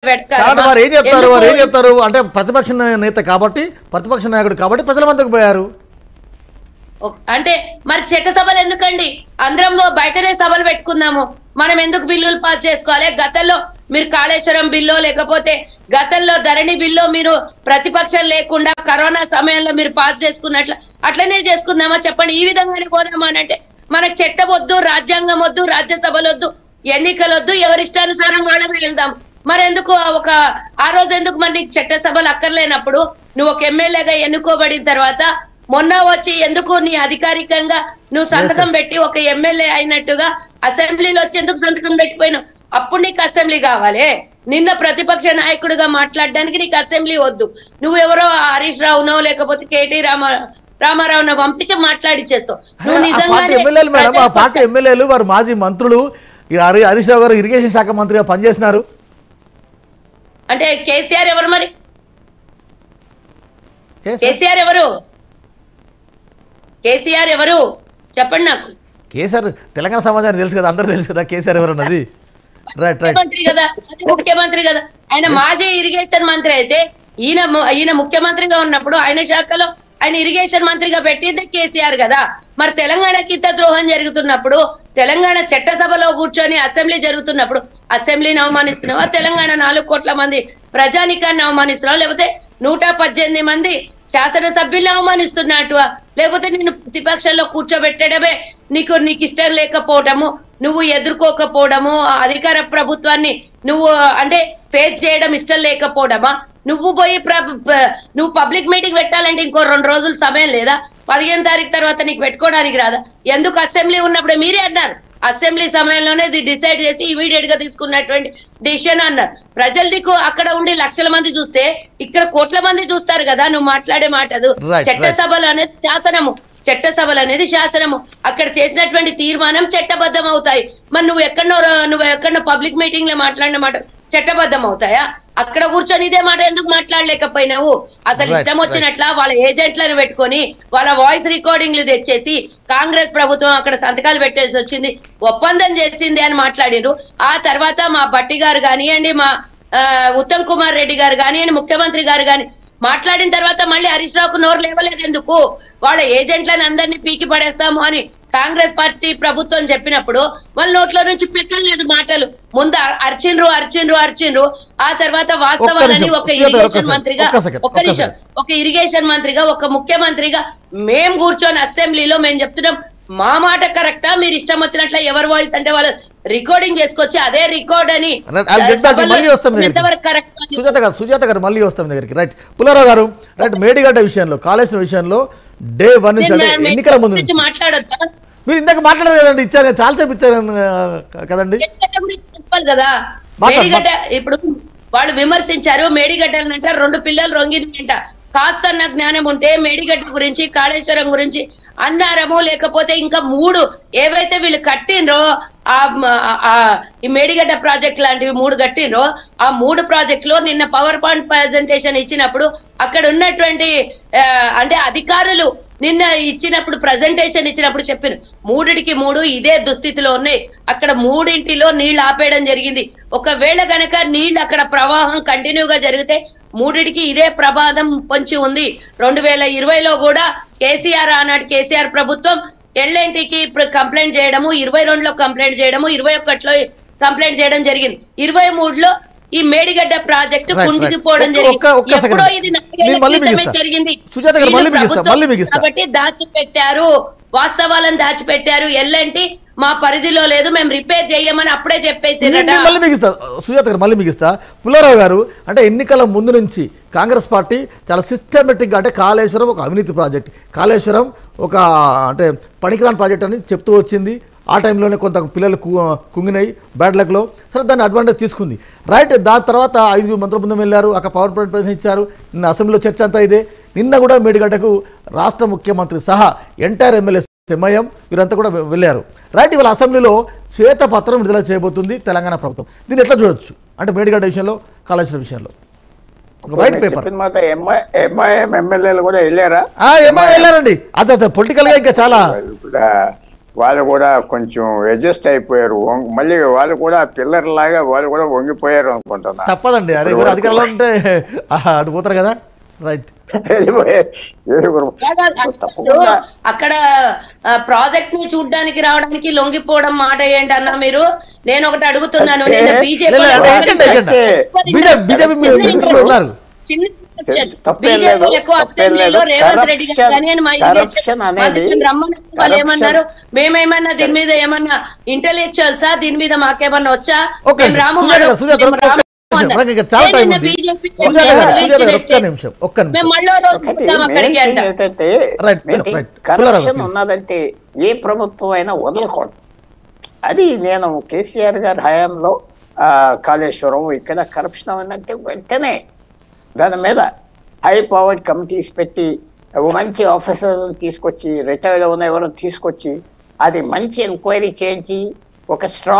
వారు ఏం చెప్తారు అంటే ప్రతిపక్ష నేత కాబట్టి ప్రతిపక్ష నాయకుడు కాబట్టి ప్రజల మధ్యకు పోయారు అంటే మరి చట్టసభలు ఎందుకండి? అందరం బయటనే సభలు పెట్టుకుందాము. మనం ఎందుకు బిల్లులు పాస్ చేసుకోవాలి? గతంలో మీరు కాళేశ్వరం బిల్లు లేకపోతే గతంలో ధరణి బిల్లు మీరు ప్రతిపక్షం లేకుండా కరోనా సమయంలో మీరు పాస్ చేసుకున్నట్లు అట్లనే చేసుకుందామా చెప్పండి? ఈ విధంగానే పోదామా అని అంటే మనకు చట్టం వద్దు, రాజ్యాంగం వద్దు, రాజ్యసభలు వద్దు, ఎన్నికలు వద్దు, ఎవరిష్టానుసారం వాళ్ళమే వెళ్దాం. మరి ఎందుకు ఆ రోజు ఎందుకు మరి నీకు చట్టసభలు అక్కర్లేనప్పుడు నువ్వు ఒక ఎమ్మెల్యేగా ఎన్నుకోబడిన తర్వాత మొన్న వచ్చి ఎందుకు నీ అధికారికంగా నువ్వు సంతకం పెట్టి ఒక ఎమ్మెల్యే అయినట్టుగా అసెంబ్లీలో వచ్చి ఎందుకు సంతకం పెట్టిపోయినావు? అప్పుడు నీకు అసెంబ్లీ కావాలి. నిన్న ప్రతిపక్ష నాయకుడిగా మాట్లాడడానికి నీకు అసెంబ్లీ వద్దు. నువ్వు ఎవరో హరీష్ రావునో లేకపోతే కేటీ రామారావునో పంపించి మాట్లాడిచ్చేస్తావు. నువ్వు నిజంగా పార్టీ ఎమ్మెల్యేలు వారు మాజీ మంత్రులు హరీష్ రావు గారు ఇరిగేషన్ శాఖ మంత్రిగా పనిచేసినారు. అంటే కేసీఆర్ ఎవరు? మరి కేసీఆర్ ఎవరు? కేసీఆర్ ఎవరు చెప్పండి నాకు. కేసీఆర్ తెలంగాణ సమాజానికి తెలుసు కదా, అందరూ తెలుసు కదా కేసీఆర్ ఎవరు అన్నది. ముఖ్యమంత్రి కదా, ముఖ్యమంత్రి కదా. ఆయన మాజీ ఇరిగేషన్ మంత్రి అయితే ఈయన ముఖ్యమంత్రిగా ఉన్నప్పుడు ఆయన శాఖలో ఆయన ఇరిగేషన్ మంత్రిగా పెట్టింది కేసీఆర్ కదా. మరి తెలంగాణకి ఇంత ద్రోహం జరుగుతున్నప్పుడు తెలంగాణ చట్టసభలో కూర్చొని అసెంబ్లీ జరుగుతున్నప్పుడు అసెంబ్లీని అవమానిస్తున్నావా? తెలంగాణ 4 కోట్ల మంది ప్రజానికాన్ని అవమానిస్తున్నావా? లేకపోతే 118 మంది శాసనసభ్యుల్ని అవమానిస్తున్నట్టు, లేకపోతే నేను ప్రతిపక్షంలో కూర్చోబెట్టడమే నీకు ఇష్టం లేకపోవడము, నువ్వు ఎదుర్కోకపోవడము, అధికార ప్రభుత్వాన్ని నువ్వు అంటే ఫేస్ చేయడం ఇష్టం లేకపోవడమా? నువ్వు పోయి నువ్వు పబ్లిక్ మీటింగ్ పెట్టాలంటే ఇంకో 2 రోజులు సమయం లేదా? 15 తారీఖు తర్వాత నీకు పెట్టుకోవడానికి రాదా? ఎందుకు అసెంబ్లీ ఉన్నప్పుడే మీరే అన్నారు అసెంబ్లీ సమయంలోనే డిసైడ్ చేసి ఇమీడియట్ గా తీసుకున్నటువంటి డిసిషన్ అన్నారు. ప్రజలు నీకు అక్కడ ఉండి లక్షల మంది చూస్తే ఇక్కడ కోట్ల మంది చూస్తారు కదా నువ్వు మాట్లాడే మాటదు. చట్టసభలు అనేది శాసనము, చట్టసభలు అనేది శాసనము. అక్కడ చేసినటువంటి తీర్మానం చట్టబద్ధం అవుతాయి. మరి నువ్వు ఎక్కడో పబ్లిక్ మీటింగ్ లో మాట్లాడిన మాట చట్టబద్ధం అవుతాయా? అక్కడ కూర్చొని ఇదే మాట ఎందుకు మాట్లాడలేకపోయినావు? అసలు ఇష్టం వచ్చినట్ల వాళ్ళ ఏజెంట్లను పెట్టుకొని వాళ్ళ వాయిస్ రికార్డింగ్లు తెచ్చేసి కాంగ్రెస్ ప్రభుత్వం అక్కడ సంతకాలు పెట్టేసి వచ్చింది, ఒప్పందం చేసింది అని మాట్లాడిరు. ఆ తర్వాత మా భట్టి గారు కానివ్వండి, మా ఉత్తమ్ కుమార్ రెడ్డి గారు కానివ్వండి, ముఖ్యమంత్రి గారు కానీ మాట్లాడిన తర్వాత మళ్ళీ హరీష్ రావుకు నోరు లేవలేదు ఎందుకు? వాళ్ళ ఏజెంట్లను అందరినీ పీకి పడేస్తాము అని కాంగ్రెస్ పార్టీ ప్రభుత్వం చెప్పినప్పుడు వాళ్ళ నోట్లో నుంచి పెట్టలేదు మాటలు. ముందు అర్చిండ్రు. ఆ తర్వాత వాస్తవాలని ఒక ఇరిగేషన్ మంత్రిగా ఒక ముఖ్యమంత్రిగా మేము కూర్చొని అసెంబ్లీలో మేము చెప్తున్నాం మా మాట కరెక్టా, మీరు ఇష్టం వచ్చినట్ల ఎవరి వాయిస్ అంటే వాళ్ళు రికార్డింగ్ చేసుకొచ్చి అదే రికార్డ్ అని సుజాత గారు మళ్ళీ వస్తాం దగ్గరికి. రైట్ పుల్లారావు గారు, రైట్ మేడిగడ్డ విషయంలో కాళేశ్వరం విషయంలో డే 1 నుంచి ఎన్నికల ముందు మాట్లాడొద్దా? మీరు ఇందాక మాట్లాడారు కదండి, ఇచ్చారు చాలాసేపు ఇచ్చారు కదండి. చెప్పాలి కదా మేడిగడ్డ. ఇప్పుడు వాళ్ళు విమర్శించారు మేడిగడ్డలనంట 2 పిల్లలు రొంగినంట. కాస్తన్న జ్ఞానం ఉంటే మేడిగడ్డ గురించి కాళేశ్వరం గురించి అన్నారము, లేకపోతే ఇంకా 3 ఏవైతే వీళ్ళు కట్టినరో ఈ మేడిగడ్డ ప్రాజెక్ట్ లాంటివి 3 కట్టినరో ఆ 3 ప్రాజెక్టులో నిన్న పవర్ పాయింట్ ప్రెజెంటేషన్ ఇచ్చినప్పుడు అక్కడ ఉన్నటువంటి అంటే అధికారులు నిన్న ఇచ్చినప్పుడు ప్రెజెంటేషన్ ఇచ్చినప్పుడు చెప్పారు 3టికి 3 ఇదే దుస్థితిలో ఉన్నాయి. అక్కడ 3ఇంటిలో నీళ్లు ఆపేయడం జరిగింది. ఒకవేళ గనక నీళ్లు అక్కడ ప్రవాహం కంటిన్యూగా జరిగితే 3టికి ఇదే ప్రమాదం పొంచి ఉంది. 2020లో కూడా ఆనాటి కేసీఆర్ ప్రభుత్వం ఎల్ఎన్టీకి కంప్లైంట్ చేయడము, 22లో కంప్లైంట్ చేయడము, 21లో కంప్లైంట్ చేయడం జరిగింది. 23లో ఈ మేడిగడ్డ ప్రాజెక్టు కుంగిపోవడం జరిగింది. కాబట్టి దాచిపెట్టారు, వాస్తవాలను దాచిపెట్టారు. ఎల్ఎన్టీ మా పరిధిలో లేదు, మేము రిపేర్ చేయమని అప్పుడే చెప్పేసి. సుజాత గారు మళ్ళీ మిగిస్తా. పుల్లారావు గారు, అంటే ఎన్నికల ముందు నుంచి కాంగ్రెస్ పార్టీ చాలా సిస్టమేటిక్గా అంటే కాళేశ్వరం ఒక అవినీతి ప్రాజెక్ట్, కాళేశ్వరం ఒక అంటే పనికిరాని ప్రాజెక్ట్ అని చెప్తూ వచ్చింది. ఆ టైంలోనే కొంత పిల్లలు కుంగినాయి బ్యాడ్ లక్లో. సరే దాన్ని అడ్వాంటేజ్ తీసుకుంది. రైట్, దాని తర్వాత 5 మంత్రుల బృందం వెళ్ళారు, అక్కడ పవర్ పాయింట్ ప్రశ్నించారు. నిన్న అసెంబ్లీలో చర్చ అంతా ఇదే. నిన్న కూడా మేడిగడ్డకు రాష్ట్ర ముఖ్యమంత్రి సహా ఎంటైర్ ఎమ్మెల్యే ఎంఐఎం వీరంతా కూడా వెళ్ళారు. రైట్, ఇవాళ అసెంబ్లీలో శ్వేతపత్రం విడుదల చేయబోతుంది తెలంగాణ ప్రభుత్వం. దీన్ని ఎట్లా చూడొచ్చు అంటే మేడిగడ్డ విషయంలో కాళేశ్వరం విషయంలో వైట్ పేపర్ ఎంఐఎం ఎమ్మెల్యేలు కూడా వెళ్ళారా? వెళ్ళారండి. అదే పొలిటికల్ గా ఇంకా చాలా వాళ్ళు కూడా కొంచెం అడ్జస్ట్ అయిపోయారు. మళ్ళీ వాళ్ళు కూడా పిల్లర్ లాగా వాళ్ళు కూడా వంగిపోయారు అనుకుంటున్నా. తప్పదండి, అరే ఇప్పుడు అధికారంలో ఉంటే అటు పోతారు కదా. రైట్. అక్కడ ప్రాజెక్ట్ ని చూడడానికి రావడానికి లొంగిపోవడం మాట ఏంటన్నా మీరు? నేను ఒకటి అడుగుతున్నాను. బీజేపీ ఉన్నారు ఎక్కువ అసెంబ్లీలో రేవంత్ రెడ్డి గారు కానీ రమ్మన్నప్పుడు వాళ్ళు ఏమన్నారు? మేమేమన్నా దీని మీద ఏమన్నా ఇంటెలెక్చువల్సా, దీని మీద మాకేమన్నా వచ్చా? కరప్షన్ ఉన్నదంటే ఏ ప్రభుత్వం అయినా వదలకూడదు. అది నేను కేసీఆర్ గారి హయాంలో కాళేశ్వరం ఇక్కడ కరప్షన్ అన్నట్టే వెంటనే దాని మీద హై పవర్ కమిటీస్ పెట్టి మంచి ఆఫీసర్లను తీసుకొచ్చి, రిటైర్డ్ ఉన్న ఎవరైనా తీసుకొచ్చి అది మంచి ఎంక్వైరీ చేయించి ఒక స్ట్రాంగ్